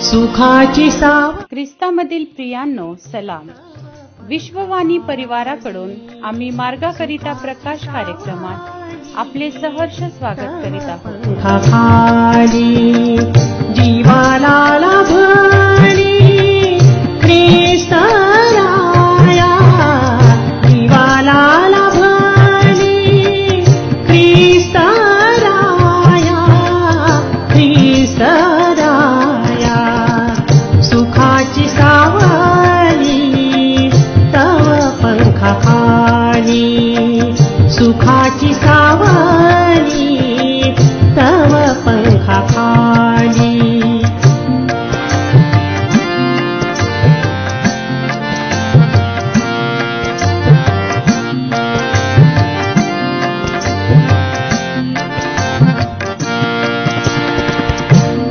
सुखाची साव. ख्रिस्तामधील प्रियांनो, सलाम. विश्ववाणी परिवाराकडून आम्ही मार्गाकरिता प्रकाश कार्यक्रमात आपले सहर्ष स्वागत करीत आहोत. खाली जीवाला लाभली ख्रिस्त राया, जीवाला लाभली ख्रिस्त राया, ख्रिस्त राया. सुखाची सावली तव पंखा खाली, सुखाची सावली तव पंखा खाली.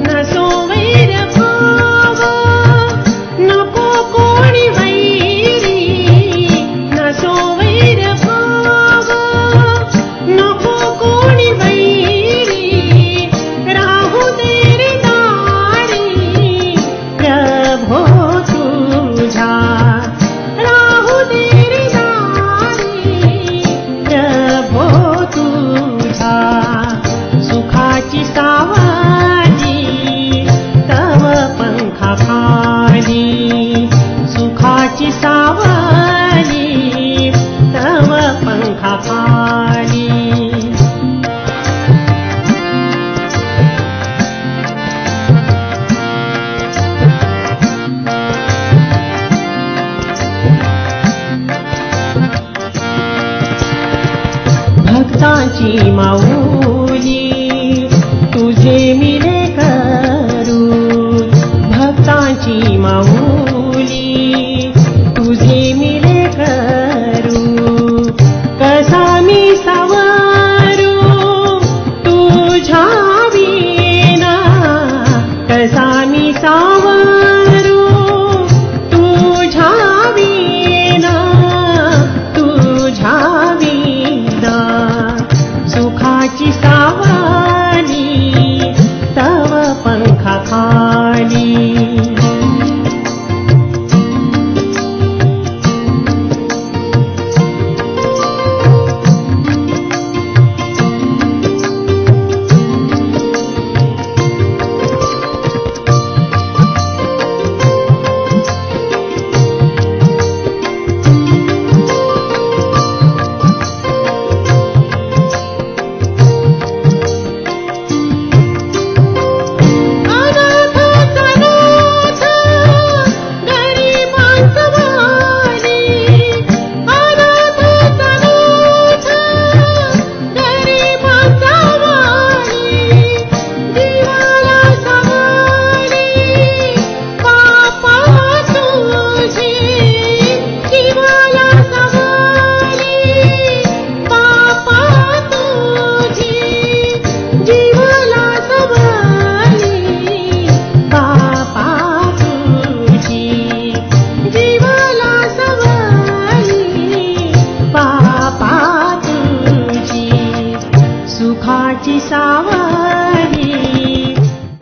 नसो वैर भाव, नको कोणी वैरी. नसो वैर भाव, नको कोणी वैरी. राहू दे रे दारी प्रभो तुझ्या, राहू दे रे दारी प्रभो तुझ्या. सुखाची सावली तव पंखा खाली, सुखाची सावली तव पंखा खाली. भक्ताची माऊली तुझे मिले करू, भक्ताची माऊली तुझे मिले करू. कसा मी सावरू तुझ्या विना, कसा मी सावरू तुझ्या विना, तुझ्या विना. सुखाची सावली तव पंखा खाली.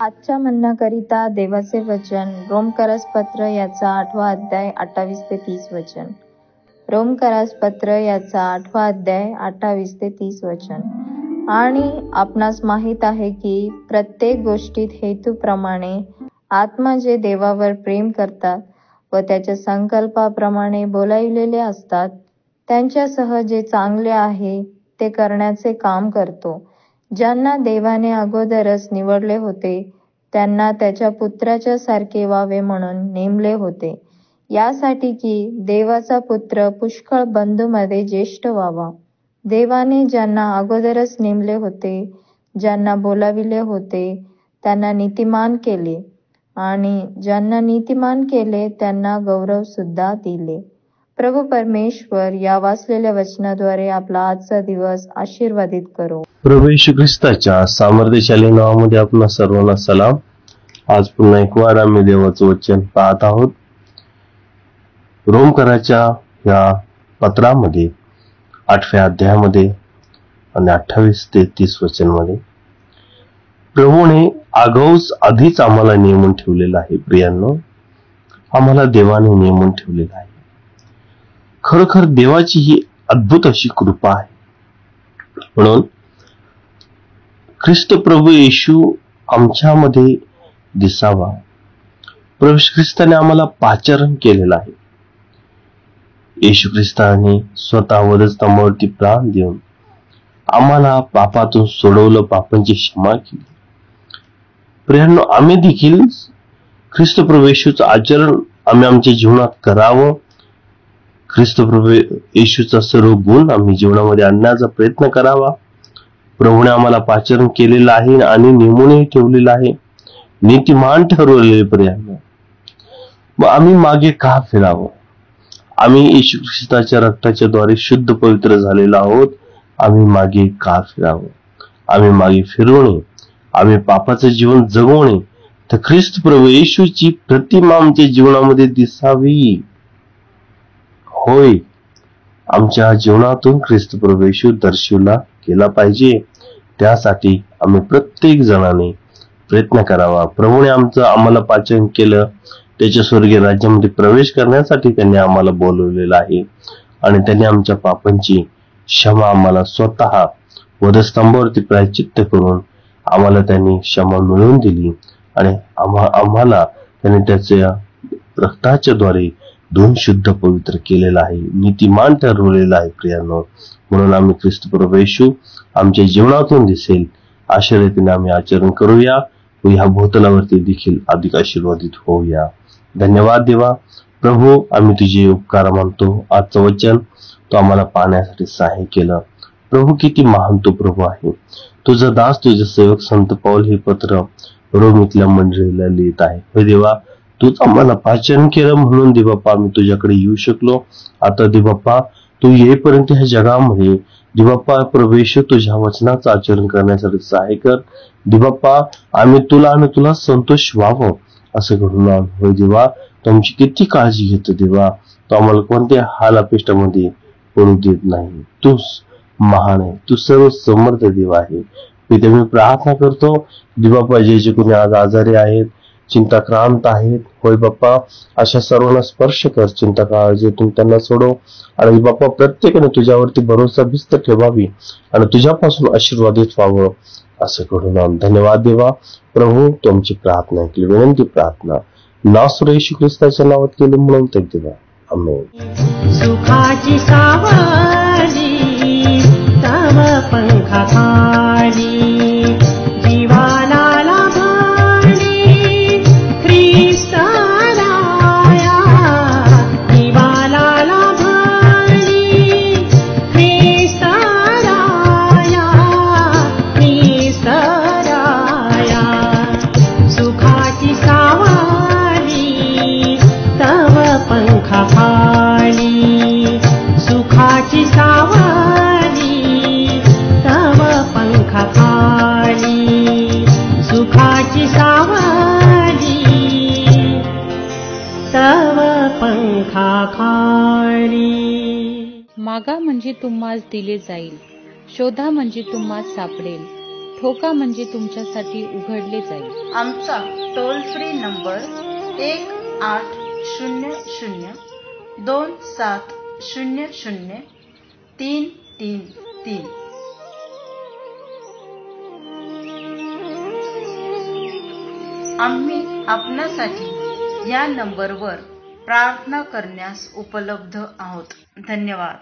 आजच्या म्हणण्याकरिता देवाचे वचन रोमकरास पत्र याचा 8वा अध्याय 28 ते 30 वचन. रोमकरास पत्र याचा 8वा अध्याय 28 ते 30 वचन. आणि आपणास माहित आहे की प्रत्येक गोष्टीत हेतूप्रमाणे आत्मा जे देवावर प्रेम करतात व त्याच्या संकल्पाप्रमाणे बोलाविलेले असतात, त्यांच्यासह जे चांगले आहे ते करण्याचे काम करतो. ज्यांना देवाने अगोदरच निवडले होते त्यांना त्याच्या पुत्राच्या सारखे व्हावे म्हणून नेमले होते, यासाठी की देवाचा पुत्र पुष्कळ बंधूमध्ये ज्येष्ठ व्हावा. देवाने ज्यांना अगोदरच नेमले होते, ज्यांना बोलाविले होते त्यांना नीतिमान केले, आणि ज्यांना नीतिमान केले त्यांना गौरव सुद्धा दिले. प्रभू परमेश्वर या वाचलेल्या वचनाद्वारे आपला आजचा दिवस आशीर्वादित करो. प्रभू येशू ख्रिस्ताच्या सामर्थ्यशाली नावामध्ये आपणा सर्वांना सलाम. आज पुन्हा एक वार आम्ही देवाचं वचन पाहत आहोत. रोमकराच्या या पत्रामध्ये 8व्या अध्यायामध्ये आणि 28 ते 30 वचनमध्ये प्रभूने आगाऊच आधीच आम्हाला नेमून ठेवलेलं आहे. प्रियांनो, आम्हाला देवाने नेमून ठेवलेलं आहे. खरोखर देवाची ही अद्भुत अशी कृपा आहे. म्हणून ख्रिस्त प्रभू येशू आमच्यामध्ये दिसावा, प्रभू ख्रिस्ताने आम्हाला पाचारण केलेलं आहे. येशू ख्रिस्ताने स्वतः वधस्तंभावरती प्राण देऊन आम्हाला पापातून सोडवलं, पापांची क्षमा केली. प्रियांनो, आम्ही देखील ख्रिस्त प्रभू येशूचं आचरण आम्ही आमच्या जीवनात करावं. ख्रिस्त प्रभू येशूचा सर्व गुण आम्ही जीवनामध्ये आणण्याचा प्रयत्न करावा. प्रभूने आम्हाला पाचारण केलेलं आहे आणि नेमूनही ठेवलेलं आहे, नीतिमान ठरवलेले. प्रियांनो, मग आम्ही मागे का फिरावं? आम्ही येशू ख्रिस्ताच्या रक्ताच्या द्वारे शुद्ध पवित्र झालेलो आहोत. आम्ही मागे का फिरावं? आम्ही मागे फिरू नये. आम्ही पापाचं जीवन जगू नये, तर ख्रिस्त प्रभू येशूची प्रतिमा आमच्या जीवनामध्ये दिसावी. होय, आमच्या जीवनातून ख्रिस्त प्रभू येशू दर्शवला गेला पाहिजे. त्यासाठी आम्ही प्रत्येक जणाने प्रयत्न करावा. प्रभूने आम्हाला पाचन केलं, त्याच्या स्वर्गीय राज्यामध्ये प्रवेश करण्यासाठी त्यांनी आम्हाला बोलवलेलं आहे आणि त्यांनी आमच्या पापांची क्षमा आम्हाला स्वतः वधस्तंभावरती प्रायश्चित्त करून आम्हाला त्यांनी क्षमा मिळवून दिली आणि आम्हाला त्यांनी त्याच्या रक्ताच्या द्वारे धुवून शुद्ध पवित्र केलेलं आहे, नीतिमान ठरवलेलं आहे. प्रियांनो, म्हणून आम्ही ख्रिस्त प्रभू येशू आमच्या जीवनातून दिसेल अशा रीतीने आम्ही आचरण करूया व ह्या भूतलावरती देखील अधिक आशीर्वादित होऊया. धन्यवाद देवा. प्रभू, आम्ही तुझे उपकार मानतो. आजचं वचन तो आम्हाला पाहण्यासाठी सहाय्य केलं. प्रभू, किती महान तो प्रभू आहे. तुझा दास, तुझे सेवक संत पाऊल हे पत्र रोम इथल्या मंडळीला लिहित आहे. हे देवा, तूच आम्हाला पाचन केलं म्हणून देबाप्पा आम्ही तुझ्याकडे येऊ शकलो. आता देबाप्पा, तू येईपर्यंत ह्या जगामध्ये देबाप्पा प्रवेश तुझ्या वचनाचं आचरण करण्यासाठी सहाय्य कर. देबाप्पा, आम्ही तुला संतोष व्हावं असं घडून आण. होय देवा, तुमची किती काळजी घेतो देवा. तो आम्हाला कोणत्या हाल अपेष्टामध्ये पडू देत नाही. तूच महान आहे, तू सर्व समर्थ देव आहे. पिते, मी प्रार्थना करतो देबाप्पा, जे कोणी आज आजारी आहेत, चिंताक्रांत आहेत, होय बाप्पा, अशा सर्वांना स्पर्श कर. चिंता काळजीतून त्यांना सोडव आणि बाप्पा, प्रत्येकाने तुझ्यावरती भरोसा भिस्त ठेवावी आणि तुझ्यापासून आशीर्वादित व्हावं असं घडून आण. धन्यवाद देवा. प्रभू, तुमची प्रार्थना ऐकली, विनंती प्रार्थना नासर येशू ख्रिस्ताच्या नावात केली म्हणून ते देवा. आमेन. सुखाची सावली तव पंखाखाली जीवाला लाभली ख्रिस्ताला जीवाला लाभली ख्रिस्ताला सुखाची सावली तव पंखाखाली सुखाची सावली तव पंखाखाली सुखाची सावली तव पंखाखाली. मागा म्हणजे तुम्हास दिले जाईल, शोधा म्हणजे तुम्हास सापडेल, ठोका म्हणजे तुमच्यासाठी उघडले जाईल. आमचा टोल फ्री नंबर 1-800-2700-333. आम्ही आपणासाठी या नंबरवर प्रार्थना करण्यास उपलब्ध आहोत. धन्यवाद.